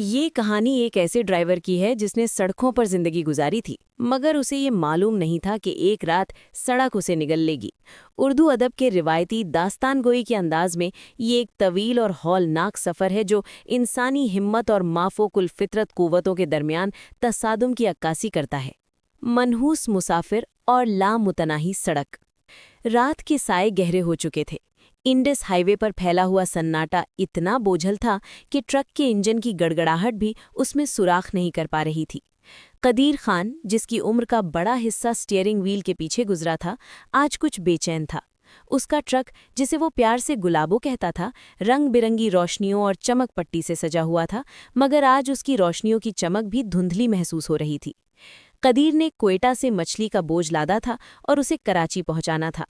ये कहानी एक ऐसे ड्राइवर की है जिसने सड़कों पर जिंदगी गुजारी थी, मगर उसे ये मालूम नहीं था कि एक रात सड़क उसे निगल लेगी। उर्दू अदब के रिवायती दास्तान गोई के अंदाज में ये एक तवील और हौलनाक सफ़र है जो इंसानी हिम्मत और माफोकुल फितरत कुव्वतों के दरमियान तसादुम की अक्कासी करता है। मनहूस मुसाफिर और लामुतनाही सड़क। रात के साए गहरे हो चुके थे। इंडस हाईवे पर फैला हुआ सन्नाटा इतना बोझल था कि ट्रक के इंजन की गड़गड़ाहट भी उसमें सुराख नहीं कर पा रही थी। कदीर खान, जिसकी उम्र का बड़ा हिस्सा स्टीयरिंग व्हील के पीछे गुजरा था, आज कुछ बेचैन था। उसका ट्रक, जिसे वो प्यार से गुलाबो कहता था, रंग बिरंगी रोशनियों और चमक पट्टी से सजा हुआ था, मगर आज उसकी रोशनियों की चमक भी धुंधली महसूस हो रही थी। कदीर ने क्वेटा से मछली का बोझ लादा था और उसे कराची पहुंचाना था।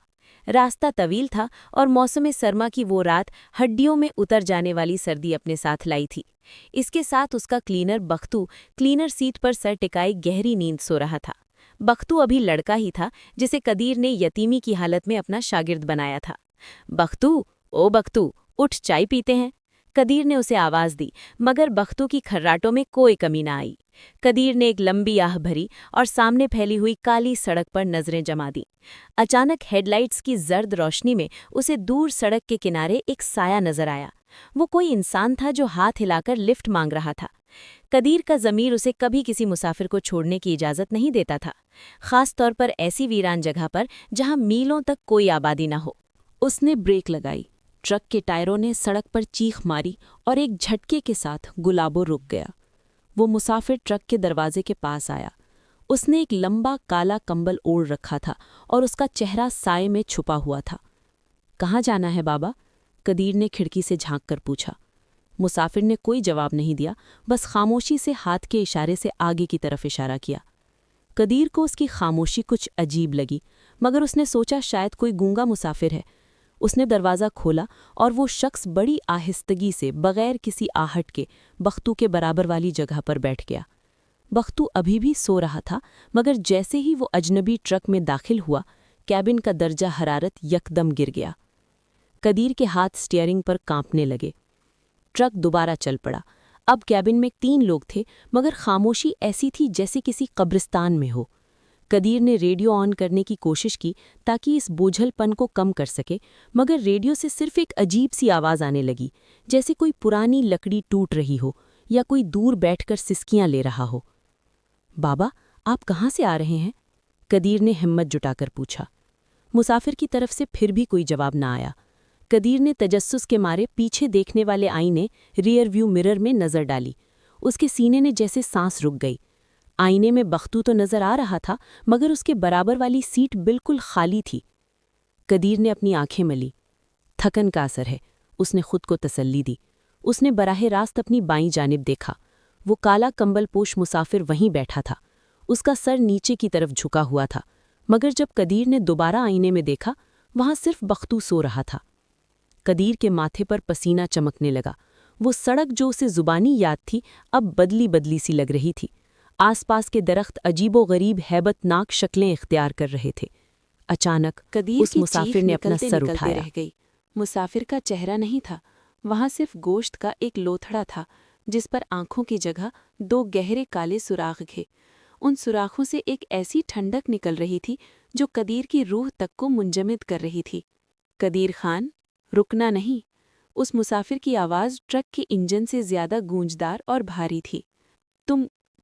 रास्ता तवील था और मौसम सरमा की वो रात हड्डियों में उतर जाने वाली सर्दी अपने साथ लाई थी। इसके साथ उसका क्लीनर बख्तू क्लीनर सीट पर सर टिकाई गहरी नींद सो रहा था। बख्तू अभी लड़का ही था जिसे कदीर ने यतीमी की हालत में अपना शागिर्द बनाया था। बख्तू, ओ बख्तू, उठ, चाय पीते हैं। कदीर ने उसे आवाज़ दी, मगर बख्तू की खर्राटों में कोई कमी ना आई। कदीर ने एक लंबी आह भरी और सामने फैली हुई काली सड़क पर नजरें जमा दी। अचानक हेडलाइट्स की जर्द रोशनी में उसे दूर सड़क के किनारे एक साया नजर आया। वो कोई इंसान था जो हाथ हिलाकर लिफ्ट मांग रहा था। कदीर का ज़मीर उसे कभी किसी मुसाफिर को छोड़ने की इजाज़त नहीं देता था, खास तौर पर ऐसी वीरान जगह पर जहां मीलों तक कोई आबादी न हो। उसने ब्रेक लगाई। ट्रक के टायरों ने सड़क पर चीख मारी और एक झटके के साथ गुलाबो रुक गया। वो मुसाफिर ट्रक के दरवाजे के पास आया। उसने एक लंबा काला कंबल ओढ़ रखा था और उसका चेहरा साए में छुपा हुआ था। कहाँ जाना है बाबा? कदीर ने खिड़की से झांक कर पूछा। मुसाफिर ने कोई जवाब नहीं दिया, बस खामोशी से हाथ के इशारे से आगे की तरफ इशारा किया। कदीर को उसकी खामोशी कुछ अजीब लगी, मगर उसने सोचा शायद कोई गूंगा मुसाफिर है। उसने दरवाज़ा खोला और वो शख्स बड़ी आहिस्तगी से बगैर किसी आहट के बख्तू के बराबर वाली जगह पर बैठ गया। बख्तू अभी भी सो रहा था, मगर जैसे ही वो अजनबी ट्रक में दाखिल हुआ, कैबिन का दर्जा हरारत यकदम गिर गया। कदीर के हाथ स्टीयरिंग पर कांपने लगे। ट्रक दोबारा चल पड़ा। अब कैबिन में 3 लोग थे, मगर खामोशी ऐसी थी जैसे किसी कब्रिस्तान में हो। कदीर ने रेडियो ऑन करने की कोशिश की ताकि इस बोझलपन को कम कर सके, मगर रेडियो से सिर्फ एक अजीब सी आवाज़ आने लगी, जैसे कोई पुरानी लकड़ी टूट रही हो या कोई दूर बैठकर सिसकियां ले रहा हो। बाबा, आप कहाँ से आ रहे हैं? कदीर ने हिम्मत जुटाकर पूछा। मुसाफिर की तरफ से फिर भी कोई जवाब ना आया। कदीर ने तजस्सुस के मारे पीछे देखने वाले आईने रियर व्यू मिरर में नज़र डाली। उसके सीने ने जैसे सांस रुक गई। आईने में बख्तू तो नजर आ रहा था, मगर उसके बराबर वाली सीट बिल्कुल खाली थी। कदीर ने अपनी आंखें मली। थकन का असर है, उसने खुद को तसल्ली दी। उसने बराह रास्त अपनी बाईं जानिब देखा। वो काला कंबलपोश मुसाफिर वहीं बैठा था। उसका सर नीचे की तरफ झुका हुआ था, मगर जब कदीर ने दोबारा आईने में देखा, वहां सिर्फ बख्तू सो रहा था। कदीर के माथे पर पसीना चमकने लगा। वो सड़क जो उसे जुबानी याद थी, अब बदली बदली सी लग रही थी। आसपास के दरख्त अजीबो-गरीब हैबतनाक शक्लें इख्तियार कर रहे थे। अचानक कदीर उस की मुसाफिर चीख ने अपना निकलते सर निकलते उठाया। रह गई। मुसाफिर का चेहरा नहीं था, वहां सिर्फ गोश्त का एक लोथड़ा था, जिस पर आंखों की जगह 2 गहरे काले सुराख थे। उन सुराखों से एक ऐसी ठंडक निकल रही थी जो कदीर की रूह तक को मुंजमद कर रही थी। कदीर खान, रुकना नहीं। उस मुसाफिर की आवाज़ ट्रक के इंजन से ज्यादा गूंजदार और भारी थी।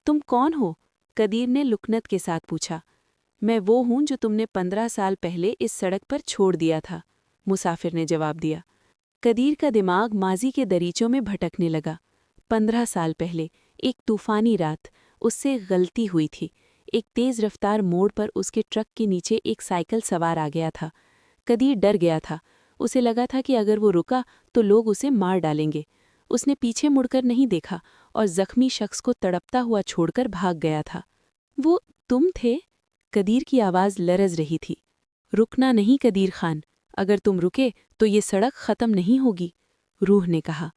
तुम कौन हो? कदीर ने लुकनत के साथ पूछा। मैं वो हूं जो तुमने 15 साल पहले इस सड़क पर छोड़ दिया था, मुसाफिर ने जवाब दिया। कदीर का दिमाग माजी के दरीचों में भटकने लगा। 15 साल पहले, एक तूफानी रात, उससे गलती हुई थी। एक तेज़ रफ्तार मोड़ पर उसके ट्रक के नीचे एक साइकिल सवार आ गया था। कदीर डर गया था। उसे लगा था कि अगर वो रुका तो लोग उसे मार डालेंगे। उसने पीछे मुड़कर नहीं देखा और जख्मी शख्स को तड़पता हुआ छोड़कर भाग गया था। वो तुम थे? कदीर की आवाज़ लरज रही थी। रुकना नहीं कदीर खान, अगर तुम रुके तो ये सड़क ख़त्म नहीं होगी, रूह ने कहा।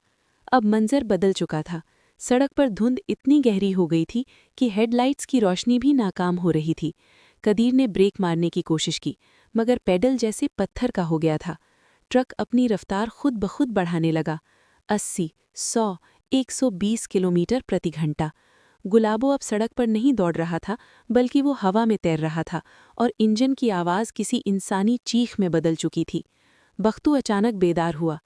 अब मंजर बदल चुका था। सड़क पर धुंध इतनी गहरी हो गई थी कि हेडलाइट्स की रोशनी भी नाकाम हो रही थी। कदीर ने ब्रेक मारने की कोशिश की, मगर पैडल जैसे पत्थर का हो गया था। ट्रक अपनी रफ्तार खुद ब खुद बढ़ाने लगा। 80, 100, 120 किलोमीटर प्रति घंटा। गुलाबो अब सड़क पर नहीं दौड़ रहा था, बल्कि वो हवा में तैर रहा था और इंजन की आवाज़ किसी इंसानी चीख में बदल चुकी थी। बख्तू अचानक बेदार हुआ।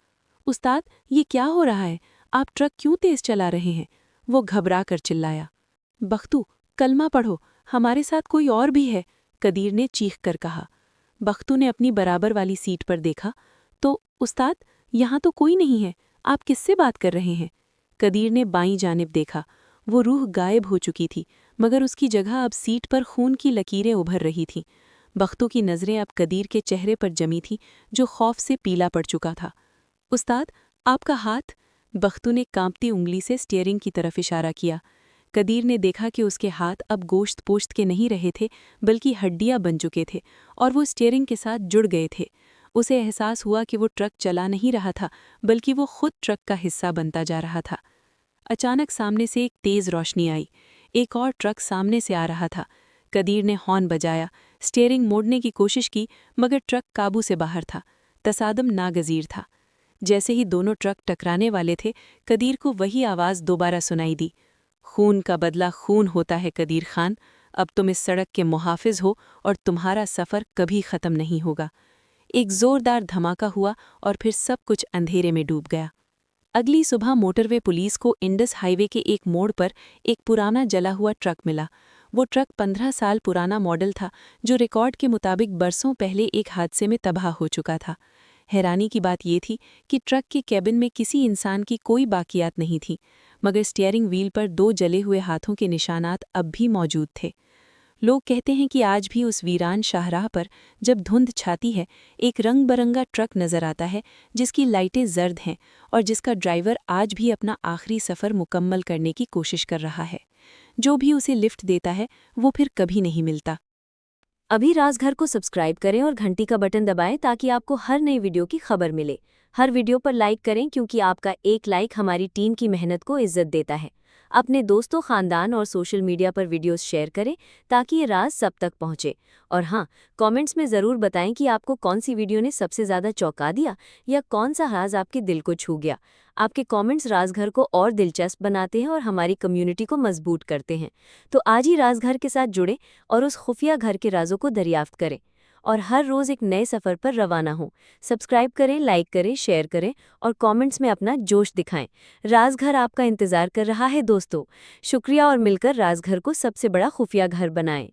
उस्ताद, ये क्या हो रहा है? आप ट्रक क्यों तेज चला रहे हैं? वो घबरा कर चिल्लाया। बख्तू, कलमा पढ़ो, हमारे साथ कोई और भी है, कदीर ने चीख कर कहा। बख्तू ने अपनी बराबर वाली सीट पर देखा तो उस्ताद, यहाँ तो कोई नहीं है, आप किससे बात कर रहे हैं? कदीर ने बाईं जानिब देखा। वो रूह गायब हो चुकी थी, मगर उसकी जगह अब सीट पर खून की लकीरें उभर रही थीं। बख्तू की नज़रें अब कदीर के चेहरे पर जमी थीं, जो खौफ से पीला पड़ चुका था। उस्ताद, आपका हाथ? बख्तू ने कांपती उंगली से स्टीयरिंग की तरफ इशारा किया। कदीर ने देखा कि उसके हाथ अब गोश्त पोश्त के नहीं रहे थे, बल्कि हड्डियां बन चुके थे और वो स्टीयरिंग के साथ जुड़ गए थे। उसे एहसास हुआ कि वो ट्रक चला नहीं रहा था, बल्कि वो खुद ट्रक का हिस्सा बनता जा रहा था। अचानक सामने से एक तेज़ रोशनी आई। एक और ट्रक सामने से आ रहा था। कदीर ने हॉर्न बजाया, स्टीयरिंग मोड़ने की कोशिश की, मगर ट्रक काबू से बाहर था। तसादम नागज़ीर था। जैसे ही दोनों ट्रक टकराने वाले थे, कदीर को वही आवाज़ दोबारा सुनाई दी। खून का बदला खून होता है कदीर खान, अब तुम इस सड़क के मुहाफिज हो और तुम्हारा सफ़र कभी ख़त्म नहीं होगा। एक ज़ोरदार धमाका हुआ और फिर सब कुछ अंधेरे में डूब गया। अगली सुबह मोटरवे पुलिस को इंडस हाईवे के एक मोड़ पर एक पुराना जला हुआ ट्रक मिला। वो ट्रक 15 साल पुराना मॉडल था, जो रिकॉर्ड के मुताबिक बरसों पहले एक हादसे में तबाह हो चुका था। हैरानी की बात ये थी कि ट्रक के कैबिन में किसी इंसान की कोई बाकियात नहीं थी, मगर स्टीयरिंग व्हील पर 2 जले हुए हाथों के निशानात अब भी मौजूद थे। लोग कहते हैं कि आज भी उस वीरान शाहराह पर जब धुंध छाती है, एक रंग बरंगा ट्रक नजर आता है, जिसकी लाइटें जर्द हैं और जिसका ड्राइवर आज भी अपना आखिरी सफ़र मुकम्मल करने की कोशिश कर रहा है। जो भी उसे लिफ्ट देता है, वो फिर कभी नहीं मिलता। अभी राजघर को सब्सक्राइब करें और घंटी का बटन दबाएं ताकि आपको हर नई वीडियो की खबर मिले। हर वीडियो पर लाइक करें क्योंकि आपका एक लाइक हमारी टीम की मेहनत को इज्जत देता है। अपने दोस्तों, खानदान और सोशल मीडिया पर वीडियोस शेयर करें ताकि ये राज सब तक पहुंचे। और हाँ, कमेंट्स में ज़रूर बताएं कि आपको कौन सी वीडियो ने सबसे ज़्यादा चौंका दिया या कौन सा राज आपके दिल को छू गया। आपके कमेंट्स राजघर को और दिलचस्प बनाते हैं और हमारी कम्युनिटी को मजबूत करते हैं। तो आज ही राजघर के साथ जुड़े और उस खुफिया घर के राजों को दरियाफ्त करें और हर रोज़ एक नए सफ़र पर रवाना हों। सब्सक्राइब करें, लाइक करें, शेयर करें और कमेंट्स में अपना जोश दिखाएं। राजघर आपका इंतज़ार कर रहा है दोस्तों। शुक्रिया और मिलकर राजघर को सबसे बड़ा खुफिया घर बनाएं।